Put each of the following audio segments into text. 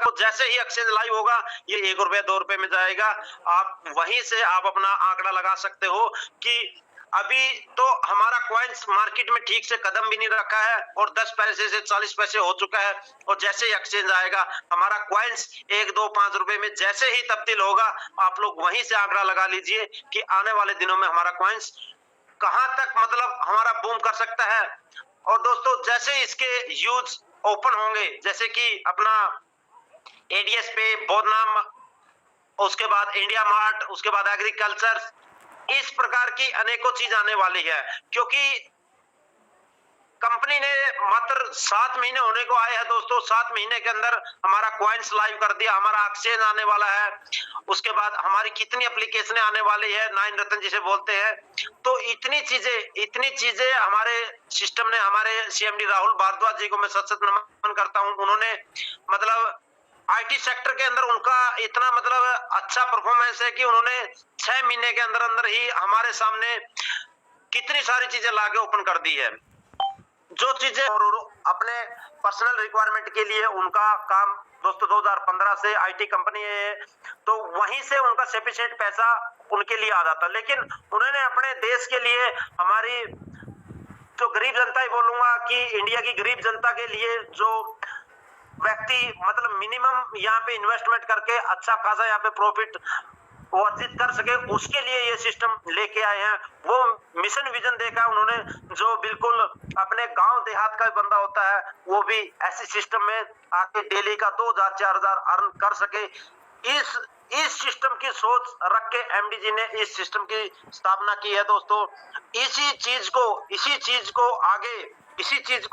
तो जैसे ही exchange live होगा ये 1 रुपया 2 रुपए में जाएगा। आप वहीं से आप अपना आंकड़ा लगा सकते हो कि अभी तो हमारा कॉइन्स मार्केट में ठीक से कदम भी नहीं रखा है और 10 पैसे से 40 पैसे हो चुका है, और जैसे ही एक्सचेंज आएगा हमारा कॉइन्स 1 2 5 रुपए में जैसे ही तब्दील होगा, आप लोग वहीं से आंकड़ा लगा लीजिए कि आने वाले दिनों में हमारा कॉइन्स कहां तक मतलब हमारा बूम कर सकता है। और दोस्तों जैसे इसके यूज ओपन होंगे, जैसे कि अपना एडीएस पे, बोधनाम, उसके बाद इंडिया मार्ट, उसके बाद एग्रीकल्चर, इस प्रकार की अनेकों चीज आने वाली है, क्योंकि कंपनी ने मात्र 7 महीने होने को आए हैं दोस्तों। 7 महीने के अंदर हमारा कॉइन्स लाइव कर दिया, हमारा एक्सचेंज आने वाला है, उसके बाद हमारी कितनी एप्लीकेशन आने वाली है, 9 रत्न जिसे बोलते हैं। तो इतनी चीजें हमारे सिस्टम ने, हमारे सीएमडी राहुल भारद्वाज जी को मैं सत सत नमन करता हूं। उन्होंने मतलब आईटी सेक्टर के अंदर उनका इतना मतलब अच्छा परफॉर्मेंस है कि उन्होंने 6 महीने के अंदर अंदर ही हमारे सामने कितनी सारी चीजें लाके ओपन कर दी है। जो चीजें और अपने पर्सनल रिक्वायरमेंट के लिए उनका काम दोस्तों 2015 से आईटी कंपनी है, तो वहीं से उनका सफिशिएंट पैसा उनके लिए आ जाता, लेकिन उन्होंने अपने देश के लिए, हमारी जो गरीब जनता ही बोलूंगा कि इंडिया की गरीब जनता के लिए, जो व्यक्ति मतलब मिनिमम यहाँ पे इन्वेस्टमेंट करके अच्छा खासा यहाँ पे प्रॉफिट वो अर्जित कर सके, उसके लिए ये सिस्टम लेके आए हैं। वो मिशन विजन देखा उन्होंने, जो बिल्कुल अपने गांव देहात का बंदा होता है वो भी ऐसे सिस्टम में आके डेली का 2000 4000 अर्न कर सके। इस सिस्टम की सोच रख के एमडी जी ने इस सिस्टम की स्थापना की है दोस्तों। इसी चीज को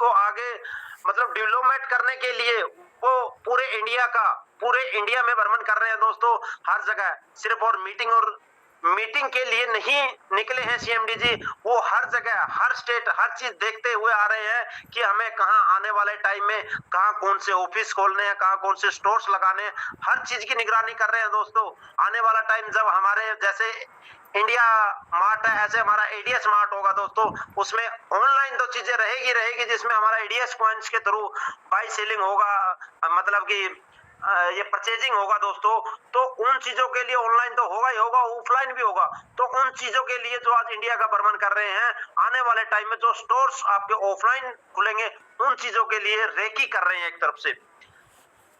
आगे मतलब डेवलपमेंट करने के लिए वो पूरे इंडिया में भ्रमण कर रहे हैं दोस्तों, हर जगह। सिर्फ और मीटिंग के लिए नहीं निकले हैं सीएमडी जी, वो हर जगह, हर स्टेट, हर चीज देखते हुए आ रहे हैं कि हमें कहां आने वाले टाइम में कहां कौन से ऑफिस खोलने हैं, कहां कौन से स्टोर्स लगाने हैं, हर चीज की निगरानी कर रहे हैं दोस्तों। आने वाला टाइम जब हमारे जैसे इंडिया मार्ट है, ऐसे हमारा एडीएस मार्ट होगा दोस्तों, उसमें ऑनलाइन तो चीजें रहेगी, जिसमें हमारा एडीएस कॉइन्स के थ्रू बाई सेलिंग होगा, मतलब कि ये परचेजिंग होगा दोस्तों। तो उन चीजों के लिए ऑनलाइन तो होगा ही होगा, ऑफलाइन भी होगा। तो उन चीजों के लिए जो आज इंडिया का भ्रमण कर रहे हैं, आने वाले टाइम में जो स्टोर्स आपके ऑफलाइन खुलेंगे, उन चीजों के लिए रेकी कर रहे हैं एक तरफ से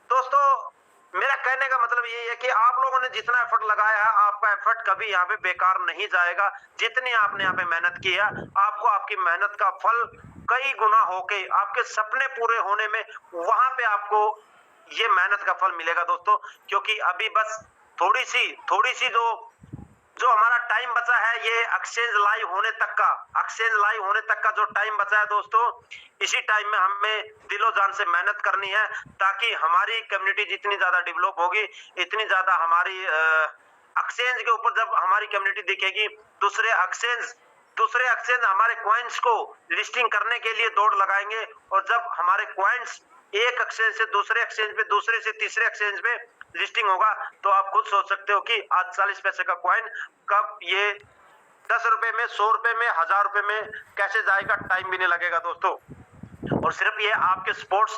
दोस्तों। मेरा कहने का मतलब ये है कि आप लोगों ने जितना एफर्ट लगाया है, आपका एफर्ट कभी यहाँ पे बेकार नहीं जाएगा। जितनी आपने यहाँ पे मेहनत की है, आपको आपकी मेहनत का फल कई गुना होके आपके सपने पूरे होने में वहां पे आपको ये मेहनत का फल मिलेगा दोस्तों। क्योंकि अभी बस थोड़ी सी जो हमारा टाइम बचा है, ये एक्सचेंज लाइव होने तक का जो टाइम बचा है दोस्तों, इसी टाइम में हमें दिलो जान से मेहनत करनी है, ताकि हमारी कम्युनिटी जितनी ज्यादा डेवलप होगी, इतनी ज्यादा हमारी एक्सचेंज के ऊपर जब हमारी कम्युनिटी दिखेगी, दूसरे एक्सचेंज हमारे कॉइन्स को लिस्टिंग करने के लिए दौड़ लगाएंगे। और जब हमारे कॉइन्स एक एक्सचेंज से दूसरे एक्सचेंज पे, दूसरे से तीसरे एक्सचेंज पे लिस्टिंग होगा, तो आप खुद सोच सकते हो कि आज 40 पैसे का कॉइन कब ये 10 रुपए में, 100 रुपए में, 1000 रुपए में कैसे जाएगा, टाइम भी नहीं लगेगा दोस्तों। और सिर्फ ये आपके स्पोर्ट्स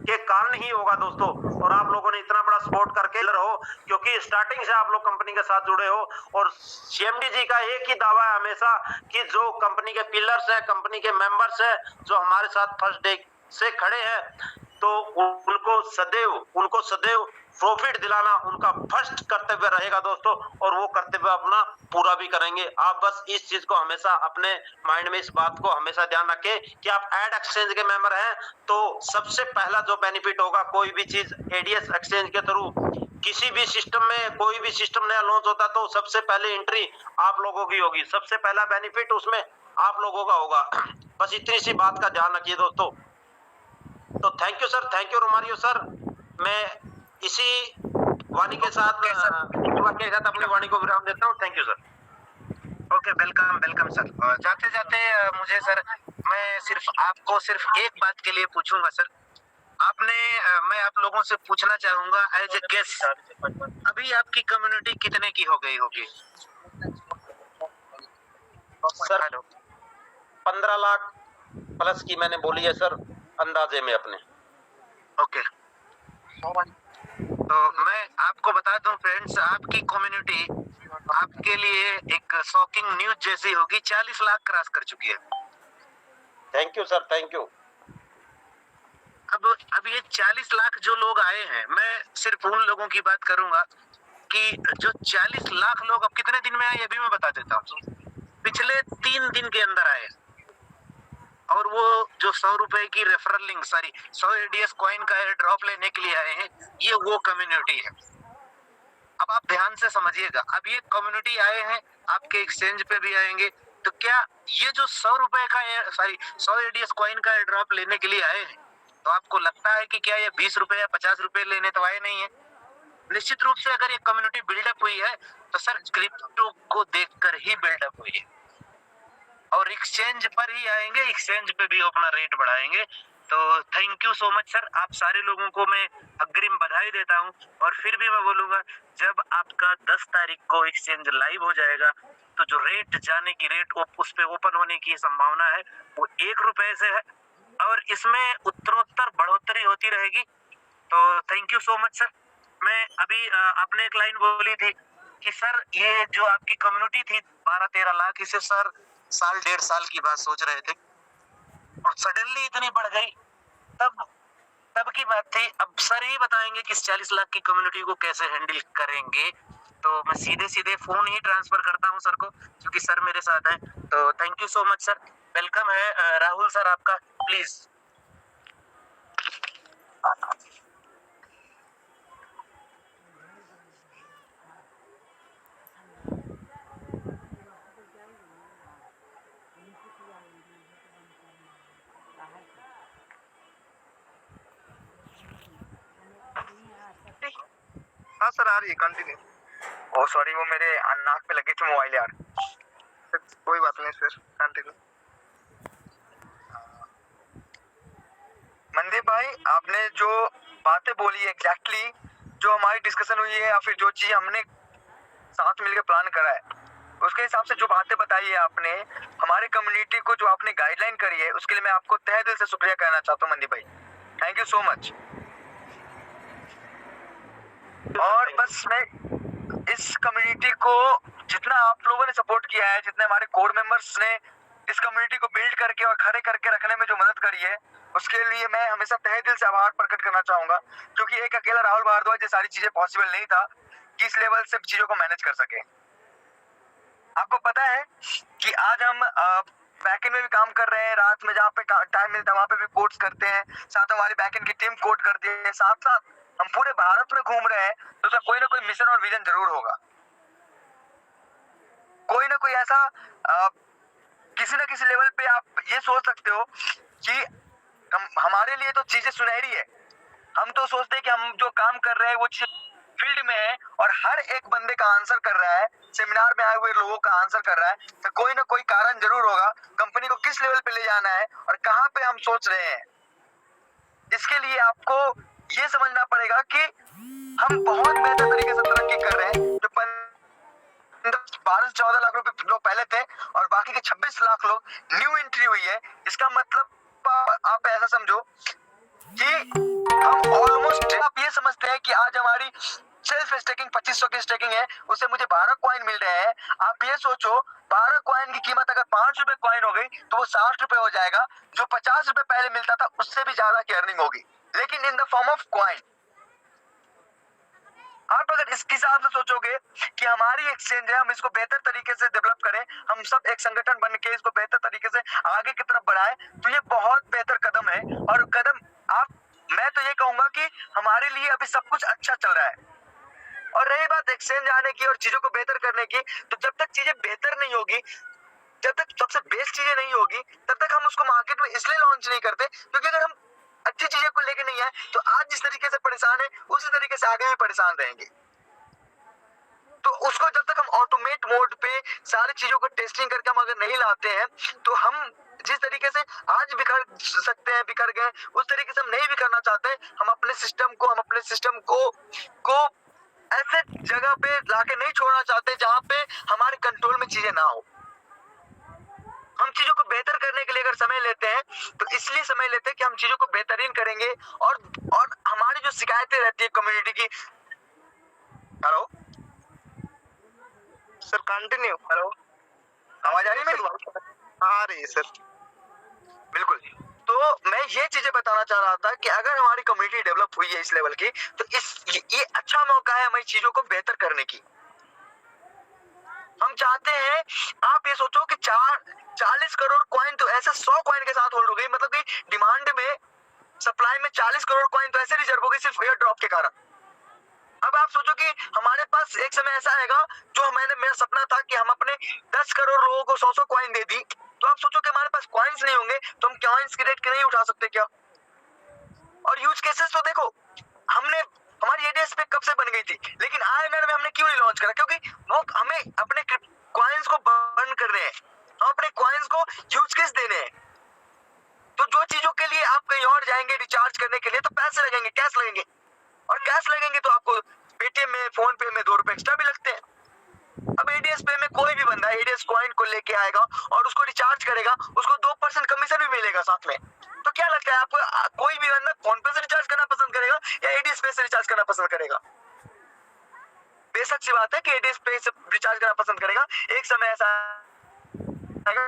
के कारण ही होगा दोस्तों। और आप लोगों ने इतना बड़ा सपोर्ट करके हो, क्योंकि स्टार्टिंग से आप लोग कंपनी के साथ जुड़े हो। और सीएमडी जी का एक ही दावा है हमेशा कि जो कंपनी के पिलर्स है, कंपनी के मेंबर्स है, जो हमारे साथ फर्स्ट डे से खड़े हैं, तो उनको सदैव प्रॉफिट दिलाना उनका फर्स्ट कर्तव्य रहेगा दोस्तों। और वो कर्तव्य अपना पूरा भी करेंगे। आप बस इस चीज को हमेशा अपने माइंड में, इस बात को हमेशा ध्यान रखें कि आप एड एक्सचेंज के मेंबर हैं, तो सबसे पहला जो बेनिफिट होगा, कोई भी चीज एडीएस एक्सचेंज के थ्रू किसी भी सिस्टम में, कोई भी सिस्टम नया लॉन्च होता तो सबसे पहले एंट्री आप लोगों की होगी, सबसे पहला बेनिफिट उसमें आप लोगों का होगा। बस इतनी सी बात का ध्यान रखिए दोस्तों। तो thank you sir, thank you Romario sir. मैं इसी वाणी के साथ अपनी वाणी को विराम देता हूँ। Thank you sir. Okay, welcome sir. जाते जाते मुझे सर, मैं आपको सिर्फ एक बात के लिए पूछूंगा सर। मैं आप लोगों से पूछना चाहूंगा एज ए गेस्ट, अभी आपकी कम्युनिटी कितने की हो गई होगी सर? 15 लाख प्लस की मैंने बोली है सर, अंदाजे में अपने। ओके, तो मैं आपको बता दूं फ्रेंड्स, आपकी कम्युनिटी आपके लिए एक शॉकिंग न्यूज जैसी होगी, 40 लाख क्रॉस कर चुकी है। Thank you sir, thank you. अब ये 40 लाख जो लोग आए हैं, मैं सिर्फ उन लोगों की बात करूंगा कि जो 40 लाख लोग अब कितने दिन में आए ये भी मैं बता देता हूँ। पिछले 3 दिन के अंदर आए, और वो जो 100 रुपए की referral link, sorry 100 ADS coin का ड्रॉप लेने के लिए आए हैं, ये वो कम्युनिटी है। अब आप ध्यान से समझिएगा, अब ये कम्युनिटी आए हैं, आपके एक्सचेंज पे भी आएंगे, तो क्या ये जो 100 रुपए का, सॉरी 100 एडीएस कॉइन का ड्रॉप लेने के लिए आए हैं, तो आपको लगता है कि क्या ये 20 रुपए या 50 रुपए लेने तो आए नहीं है? निश्चित रूप से अगर ये कम्युनिटी बिल्डअप हुई है तो सर क्रिप्टो को देखकर ही बिल्डअप हुई है, और एक्सचेंज पर ही आएंगे, एक्सचेंज पे भी अपना रेट बढ़ाएंगे। तो thank you so much sir, आप सारे लोगों को मैं अग्रिम बधाई देता हूं। और फिर भी मैं बोलूंगा, जब आपका 10 तारीख को एक्सचेंज लाइव हो जाएगा, तो जो रेट जाने की रेट उस पे ओपन होने की संभावना है वो 1 रुपए से है, और इसमें उत्तरोत्तर बढ़ोतरी होती रहेगी। तो thank you so much sir. मैं अभी आपने एक लाइन बोली थी कि सर ये जो आपकी कम्युनिटी थी 12-13 लाख, इसे सर साल 1.5 साल की बात सोच रहे थे, और सडनली इतनी बढ़ गई, तब तब की बात थी। अब सर ही बताएंगे कि इस 40 लाख की कम्युनिटी को कैसे हैंडल करेंगे। तो मैं सीधे सीधे फोन ही ट्रांसफर करता हूं सर को, क्योंकि सर मेरे साथ हैं। तो thank you so much sir, welcome है राहुल सर आपका, प्लीज। हाँ सर, आ रही है, कंटिन्यू। ओ सॉरी, वो मेरे नाक पे लगी थी मोबाइल यार। कोई बात नहीं सर, कंटिन्यू। मनदीप भाई, आपने जो बातें बोली एग्जैक्टली जो हमारी डिस्कशन हुई है, या फिर जो चीज हमने साथ मिलकर प्लान करा है, उसके हिसाब से जो बातें बताई है आपने, हमारे कम्युनिटी को जो आपने गाइडलाइन करी है, उसके लिए मैं आपको तहे दिल से शुक्रिया कहना चाहता हूँ मनदीप भाई। Thank you so much. और बस मैं इस कम्युनिटी को, जितना आप लोगों ने सपोर्ट किया है, जितने हमारे कोर मेंबर्स ने इस कम्युनिटी को बिल्ड करके और खड़े करके रखने में जो मदद करी है, उसके लिए मैं हमेशा तहे दिल से आभार प्रकट करना चाहूंगा, क्योंकि एक अकेला राहुल भारद्वाज ये सारी चीजें पॉसिबल नहीं था कि इस लेवल से चीजों को मैनेज कर सके। आपको पता है कि आज हम बैकएंड में भी काम कर रहे हैं, रात में जहाँ पे टाइम मिलता है वहाँ पे भी कोड्स करते हैं, साथ हमारी बैकएंड की टीम कोड करती है, साथ साथ हम पूरे भारत में घूम रहे हैं, तो उसका कोई ना कोई मिशन और विजन जरूर होगा। कोई ना कोई ऐसा किसी ना किसी लेवल पे आप ये सोच सकते हो कि हमारे लिए तो चीजें सुनहरी है, हम तो सोचते हैं कि हम जो काम कर रहे हैं वो फील्ड में है, और हर एक बंदे का आंसर कर रहा है, सेमिनार में आए हुए लोगों का आंसर कर रहा है, तो कोई ना कोई कारण जरूर होगा कंपनी को किस लेवल पे ले जाना है और कहाँ पे हम सोच रहे हैं। इसके लिए आपको ये समझना पड़ेगा कि हम बहुत बेहतर तरीके से तरक्की कर रहे हैं। जो 12 से 14 लाख रुपए लोग पहले थे और बाकी के 26 लाख लोग न्यू एंट्री हुई है, इसका मतलब आप ऐसा समझो कि हम ऑलमोस्ट, आप ये समझते हैं कि आज हमारी सेल्फ स्टेकिंग 2500 की स्टेकिंग है, उससे मुझे 12 कॉइन मिल रहे हैं। आप ये सोचो 12 कॉइन की कीमत अगर 5 रुपए कॉइन हो गई तो वो 60 रुपए हो जाएगा, जो 50 रुपए पहले मिलता था उससे भी ज्यादा की अर्निंग होगी, लेकिन in the form of coin. आप अगर इस हिसाब से सोचोगे कि हमारी एक्सचेंज है, हम इसको बेहतर तरीके से डेवलप करें, हम सब एक संगठन बन के इसको बेहतर तरीके से आगे की तरफ बढ़ाएं, तो ये बहुत बेहतर कदम है। और कदम मैं तो ये कहूंगा कि हमारे लिए अभी सब कुछ अच्छा चल रहा है। और रही बात एक्सचेंज आने की और चीजों को बेहतर करने की, तो जब तक चीजें बेहतर नहीं होगी, जब तक सबसे बेस्ट चीजें नहीं होगी, तब तक हम उसको मार्केट में इसलिए लॉन्च नहीं करते क्योंकि अगर हम अच्छी चीजें को लेके नहीं आए तो आज जिस तरीके से परेशान है उसी तरीके से आगे भी परेशान रहेंगे। तो उसको जब तक हम ऑटोमेट मोड पे सारी चीजों को टेस्टिंग करके हम अगर नहीं लाते हैं, तो हम जिस तरीके से आज बिखर सकते हैं, बिखर गए, उस तरीके से हम नहीं बिखरना चाहते। हम अपने सिस्टम को ऐसे जगह पे लाके नहीं छोड़ना चाहते जहां पे हमारे कंट्रोल में चीजें ना हो। हम चीजों को बेहतर करने के लिए अगर समय लेते हैं तो इसलिए समय लेते हैं कि हम चीजों को बेहतरीन करेंगे। और हमारी जो शिकायतें रहती है कम्युनिटी की, हेलो सर कंटिन्यू। हेलो, आवाज आ रही है मेरी? आ रही है सर। बिल्कुल। तो मैं ये चीजें बताना चाह रहा था कि अगर हमारी कम्युनिटी डेवलप हुई है इस लेवल की, तो ये अच्छा मौका है हमारी चीजों को बेहतर करने की। हम चाहते हैं, आप ये सोचो कि 40 करोड़ कॉइन तो ऐसे 100 कॉइन के साथ होल्ड हो गई, मतलब कि डिमांड में, सप्लाई में 40 करोड़ कॉइन तो ऐसे रिजर्व हो गई सिर्फ एयर ड्रॉप के कारण। अब आप सोचो कि हमारे पास एक समय ऐसा आएगा, जो मेरा सपना था कि हम अपने 10 करोड़ लोगों को 100 कॉइन दे दी, तो आप सोचो कि हमारे पास कॉइन्स नहीं होंगे तो हम कॉइन्स की रेट नहीं उठा सकते क्या? और यूज केसेस तो देखो, हमने हमारी एडीएस पे कब से बन गई थी, लेकिन आईएनआर में हमने क्यों नहीं लॉन्च करा? क्योंकि वो हमें अपने कॉइन्स को बर्न करने हैं, हम अपने कॉइन्स को यूज केस देने हैं। तो जो चीजों के लिए आप कहीं और जाएंगे रिचार्ज करने के लिए, तो पैसे लगेंगे, कैश लगेंगे, और कैश लगेंगे तो आपको पेटीएम में, फोन पे में 2 रुपए एक्स्ट्रा भी लगते हैं। अब एडीएस पे में कोई भी बंदा एडीएस कॉइन को लेके आएगा और उसको रिचार्ज करेगा, उसको 2% कमीशन भी मिलेगा साथ में। तो क्या लगता है आपको, कोई भी बंदा फोन पे से रिचार्ज करना पसंद करेगा या एडीएस पे से रिचार्ज करना पसंद करेगा? बेशक सी बात है कि एडीएस पे से रिचार्ज करना पसंद करेगा। एक समय ऐसा आएगा,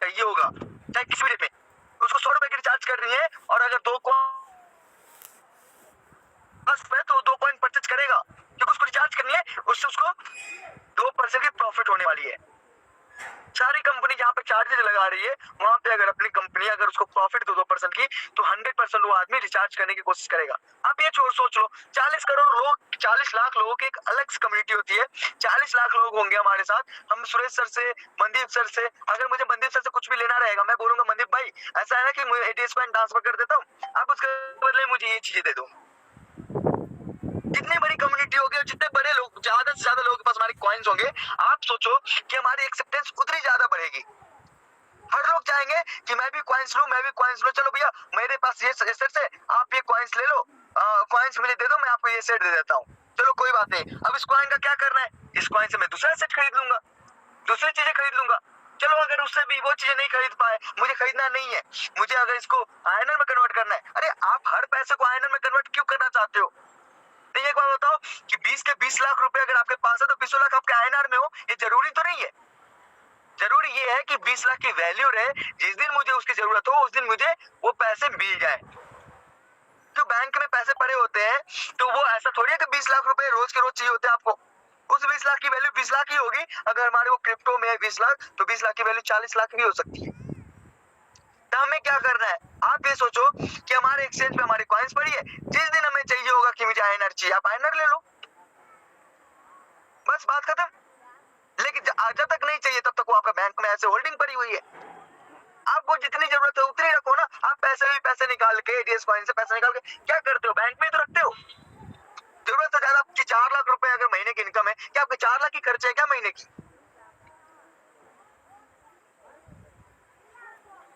ये होगा चाहे किसी भी रेट में, उसको 100 रुपए की रिचार्ज करनी है, और अगर 2 पे तो 2 कॉइन परचेज करेगा, क्योंकि उसको रिचार्ज करनी है, उससे उसको 2% की प्रॉफिट होने वाली है। सारी कंपनी जहाँ पे चार्जेस लगा रही है, वहां पे अगर अपनी कंपनी अगर उसको प्रॉफिट दो 2% की, तो 100% वो आदमी रिचार्ज करने की कोशिश करेगा। आप ये सोच लो, 40 करोड़ लोग, 40 लाख लोगों की एक अलग कम्युनिटी होती है। 40 लाख लोग होंगे हमारे साथ, हम सुरेश सर से, मनदीप सर से, अगर मुझे मनदीप सर से कुछ भी लेना रहेगा, मैं बोलूंगा मनदीप भाई ऐसा है ना कि मुझे एडीएस कॉइन ट्रांसफर कर देता हूँ, आप उसके बदले मुझे ये चीजें दे दो। जितनी बड़ी कम्युनिटी होगी और जितने बड़े लोग, ज्यादा से ज्यादा लोगों के पास हमारे कॉइन्स होंगे, आप सोचो कि हमारी एक्सेप्टेंस उतनी ज्यादा बढ़ेगी। हर लोग चाहेंगे कि मैं भी कॉइन्स लूं, मैं भी कॉइन्स लूं, चलो भैया मेरे पास ये सेट है, आप ये कॉइन्स ले लो, कॉइन्स मुझे दे दो, मैं आपको ये सेट दे देता हूँ। चलो कोई बात नहीं, अब इस कॉइन का क्या करना है? इस कॉइन से मैं दूसरा सेट खरीद लूंगा, दूसरी चीजें खरीद लूंगा। चलो अगर उससे भी वो चीजें नहीं खरीद पाए, मुझे खरीदना नहीं है, मुझे अगर इसको आईएनआर में कन्वर्ट करना है, अरे आप हर पैसे को आईएनआर में कन्वर्ट क्यों करना चाहते हो? तो एक बात बताओ कि 20 के 20 लाख रुपए अगर आपके पास है, तो 20 लाख आपके आईएनआर में हो, ये जरूरी तो नहीं है। जरूरी ये है कि 20 लाख की वैल्यू रहे, जिस दिन मुझे उसकी जरूरत हो उस दिन मुझे वो पैसे मिल जाए। जो बैंक में पैसे पड़े होते हैं, तो वो ऐसा थोड़ी है कि 20 लाख रुपए रोज के रोज चाहिए होते हैं आपको। उस 20 लाख की वैल्यू 20 लाख ही होगी। अगर हमारे वो क्रिप्टो में है 20 लाख, तो 20 लाख की वैल्यू 40 लाख भी हो सकती है। तो हमें क्या करना है, आप ये सोचो कि हमारे एक्सचेंज पे हमारी कॉइन्स पड़ी है, जिस दिन हमें चाहिए होगा कि मुझे आईएनआर चाहिए, आप आईएनआर ले लो, बस बात खत्म। लेकिन जब तक नहीं चाहिए तब तक वो आपका बैंक में ऐसे होल्डिंग पड़ी हुई है। आपको जितनी जरूरत है उतनी रखो ना। आप पैसे निकाल के एडीएस कॉइन से पैसे निकाल के क्या करते हो? बैंक में ही तो रखते हो। जरूरत से ज्यादा आपकी 4 लाख रुपए अगर महीने की इनकम है, क्या आपके 4 लाख की खर्चे है क्या महीने की?